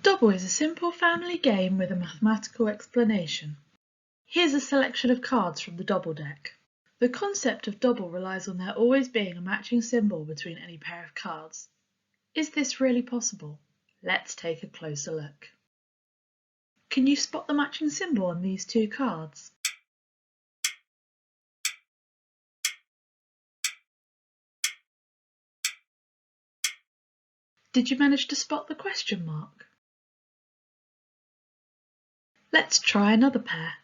Dobble is a simple family game with a mathematical explanation. Here's a selection of cards from the Dobble deck. The concept of Dobble relies on there always being a matching symbol between any pair of cards. Is this really possible? Let's take a closer look. Can you spot the matching symbol on these two cards? Did you manage to spot the question mark? Let's try another pair.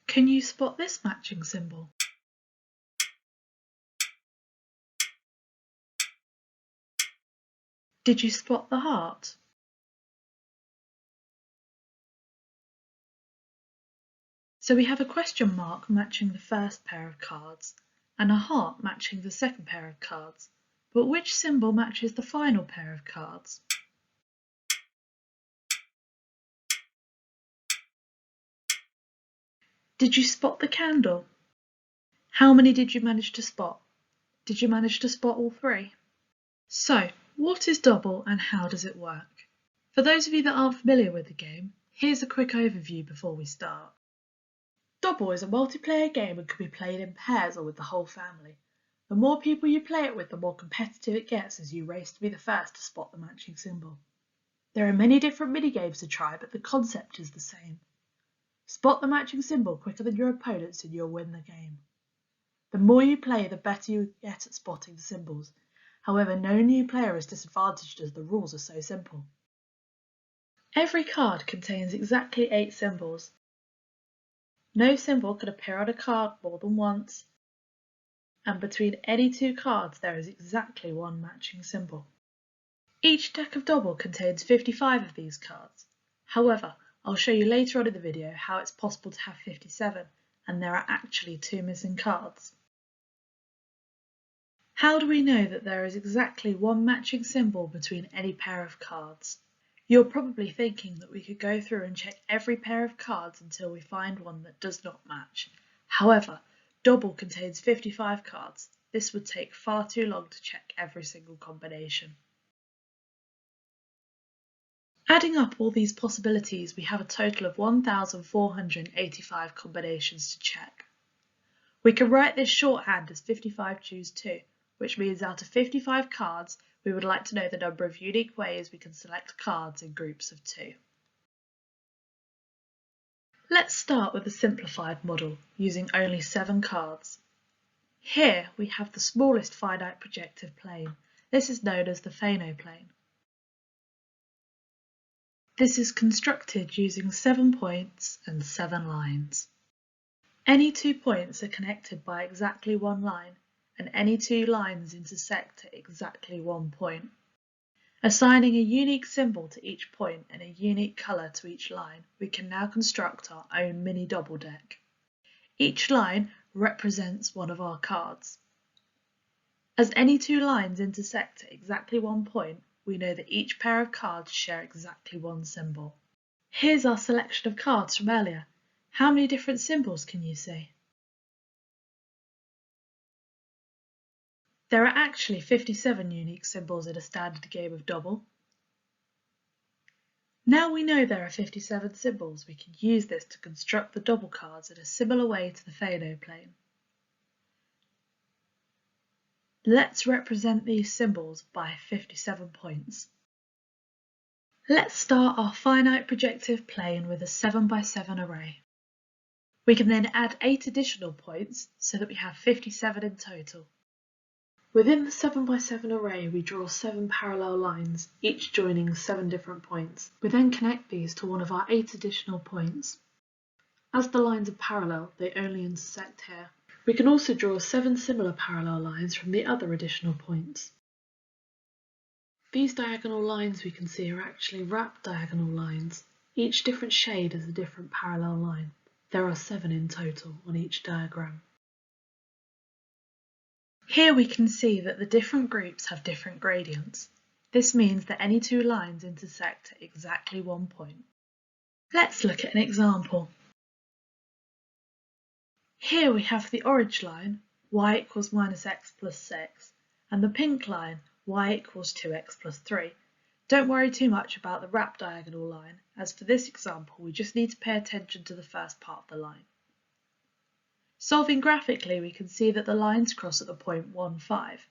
Can you spot this matching symbol? Did you spot the heart? So we have a question mark matching the first pair of cards and a heart matching the second pair of cards. But which symbol matches the final pair of cards? Did you spot the candle? How many did you manage to spot? Did you manage to spot all three? So, what is Dobble and how does it work? For those of you that aren't familiar with the game, here's a quick overview before we start. Dobble is a multiplayer game and can be played in pairs or with the whole family. The more people you play it with, the more competitive it gets as you race to be the first to spot the matching symbol. There are many different minigames to try, but the concept is the same. Spot the matching symbol quicker than your opponents and you'll win the game. The more you play, the better you get at spotting the symbols. However, no new player is disadvantaged as the rules are so simple. Every card contains exactly 8 symbols. No symbol can appear on a card more than once, and between any two cards there is exactly one matching symbol. Each deck of Dobble contains 55 of these cards. However, I'll show you later on in the video how it's possible to have 57, and there are actually 2 missing cards. How do we know that there is exactly one matching symbol between any pair of cards? You're probably thinking that we could go through and check every pair of cards until we find one that does not match. However, Dobble contains 55 cards. This would take far too long to check every single combination. Adding up all these possibilities, we have a total of 1,485 combinations to check. We can write this shorthand as 55 choose 2, which means out of 55 cards, we would like to know the number of unique ways we can select cards in groups of 2. Let's start with a simplified model using only 7 cards. Here we have the smallest finite projective plane. This is known as the Fano plane. This is constructed using 7 points and 7 lines. Any 2 points are connected by exactly one line, and any 2 lines intersect at exactly one point. Assigning a unique symbol to each point and a unique colour to each line, we can now construct our own mini Dobble deck. Each line represents one of our cards. As any 2 lines intersect at exactly one point, we know that each pair of cards share exactly one symbol. Here's our selection of cards from earlier. How many different symbols can you see? There are actually 57 unique symbols in a standard game of Dobble. Now we know there are 57 symbols, we can use this to construct the Dobble cards in a similar way to the Fano plane. Let's represent these symbols by 57 points. Let's start our finite projective plane with a 7 by 7 array. We can then add 8 additional points so that we have 57 in total. Within the 7 by 7 array, we draw 7 parallel lines, each joining 7 different points. We then connect these to one of our 8 additional points. As the lines are parallel, they only intersect here. We can also draw 7 similar parallel lines from the other additional points. These diagonal lines we can see are actually wrapped diagonal lines. Each different shade is a different parallel line. There are 7 in total on each diagram. Here we can see that the different groups have different gradients. This means that any 2 lines intersect at exactly one point. Let's look at an example. Here we have the orange line, y equals minus x plus 6, and the pink line, y equals 2x plus 3. Don't worry too much about the wrap diagonal line, as for this example we just need to pay attention to the first part of the line. Solving graphically, we can see that the lines cross at the point 1, 5.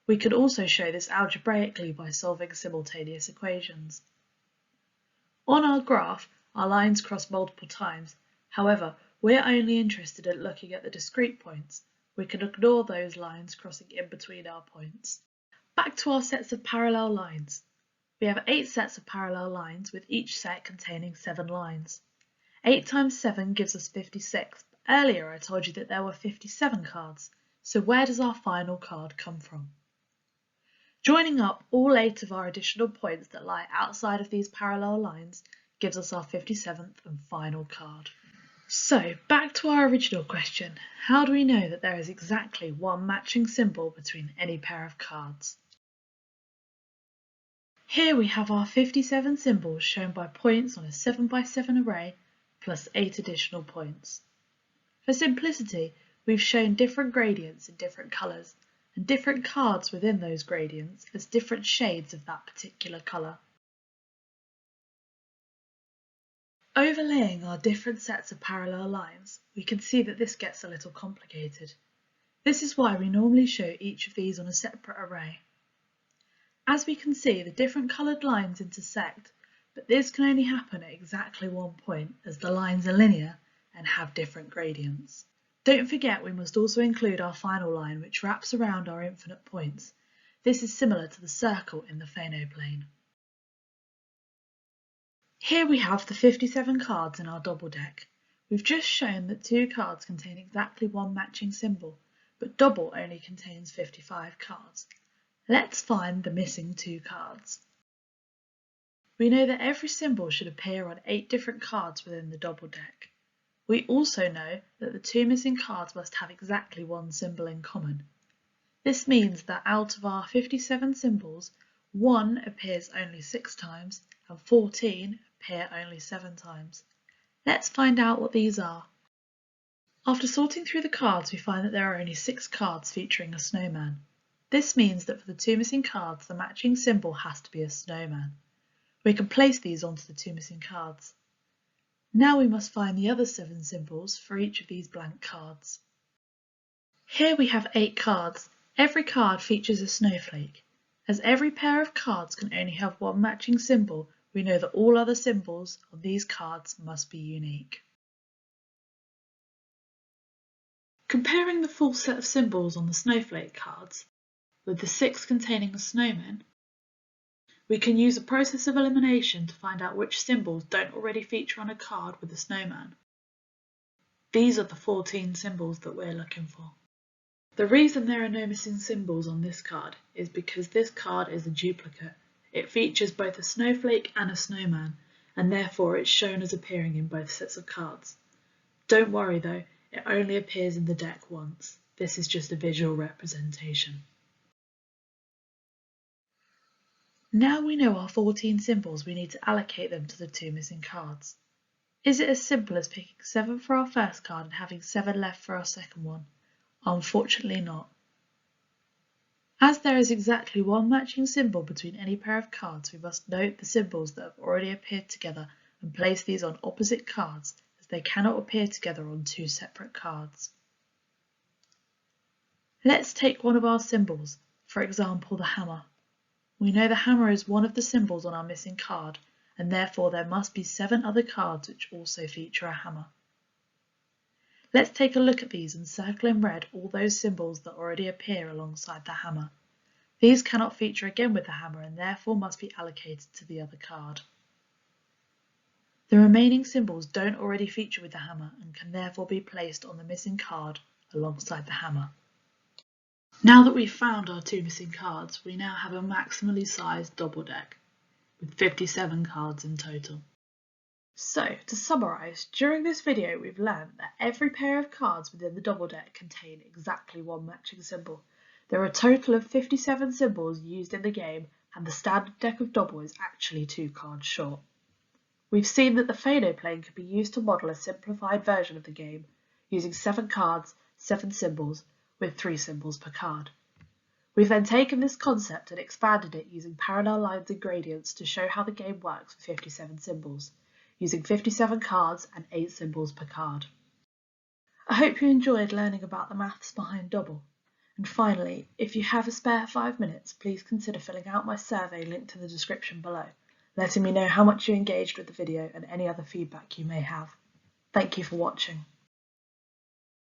We can also show this algebraically by solving simultaneous equations. On our graph, our lines cross multiple times. However, we're only interested in looking at the discrete points. We can ignore those lines crossing in between our points. Back to our sets of parallel lines. We have 8 sets of parallel lines, with each set containing 7 lines. 8 times 7 gives us 56. Earlier I told you that there were 57 cards, so where does our final card come from? Joining up all 8 of our additional points that lie outside of these parallel lines gives us our 57th and final card. So, back to our original question, how do we know that there is exactly one matching symbol between any pair of cards? Here we have our 57 symbols shown by points on a 7x7 array plus 8 additional points. For simplicity, we've shown different gradients in different colours and different cards within those gradients as different shades of that particular colour. Overlaying our different sets of parallel lines, we can see that this gets a little complicated. This is why we normally show each of these on a separate array. As we can see, the different coloured lines intersect, but this can only happen at exactly one point as the lines are linear and have different gradients. Don't forget we must also include our final line which wraps around our infinite points. This is similar to the circle in the plane. Here we have the 57 cards in our double deck. We've just shown that 2 cards contain exactly one matching symbol, but double only contains 55 cards. Let's find the missing 2 cards. We know that every symbol should appear on 8 different cards within the double deck. We also know that the 2 missing cards must have exactly one symbol in common. This means that out of our 57 symbols, 1 appears only 6 times and 14 appear only 7 times. Let's find out what these are. After sorting through the cards, we find that there are only 6 cards featuring a snowman. This means that for the 2 missing cards, the matching symbol has to be a snowman. We can place these onto the 2 missing cards. Now we must find the other 7 symbols for each of these blank cards. Here we have 8 cards. Every card features a snowflake. As every pair of cards can only have one matching symbol, we know that all other symbols on these cards must be unique. Comparing the full set of symbols on the snowflake cards with the 6 containing a snowman, we can use a process of elimination to find out which symbols don't already feature on a card with a snowman. These are the 14 symbols that we're looking for. The reason there are no missing symbols on this card is because this card is a duplicate. It features both a snowflake and a snowman, and therefore it's shown as appearing in both sets of cards. Don't worry though, it only appears in the deck once. This is just a visual representation. Now we know our 14 symbols, we need to allocate them to the 2 missing cards. Is it as simple as picking 7 for our first card and having 7 left for our second one? Unfortunately not. As there is exactly one matching symbol between any pair of cards, we must note the symbols that have already appeared together and place these on opposite cards, as they cannot appear together on 2 separate cards. Let's take one of our symbols, for example the hammer. We know the hammer is one of the symbols on our missing card, and therefore there must be 7 other cards which also feature a hammer. Let's take a look at these and circle in red all those symbols that already appear alongside the hammer. These cannot feature again with the hammer and therefore must be allocated to the other card. The remaining symbols don't already feature with the hammer and can therefore be placed on the missing card alongside the hammer. Now that we've found our 2 missing cards, we now have a maximally sized double deck with 57 cards in total. So, to summarise, during this video we've learned that every pair of cards within the double deck contain exactly one matching symbol. There are a total of 57 symbols used in the game, and the standard deck of double is actually 2 cards short. We've seen that the plane can be used to model a simplified version of the game, using 7 cards, 7 symbols, with 3 symbols per card. We've then taken this concept and expanded it using parallel lines and gradients to show how the game works with 57 symbols, using 57 cards and 8 symbols per card. I hope you enjoyed learning about the maths behind Dobble. And finally, if you have a spare 5 minutes, please consider filling out my survey linked to the description below, letting me know how much you engaged with the video and any other feedback you may have. Thank you for watching.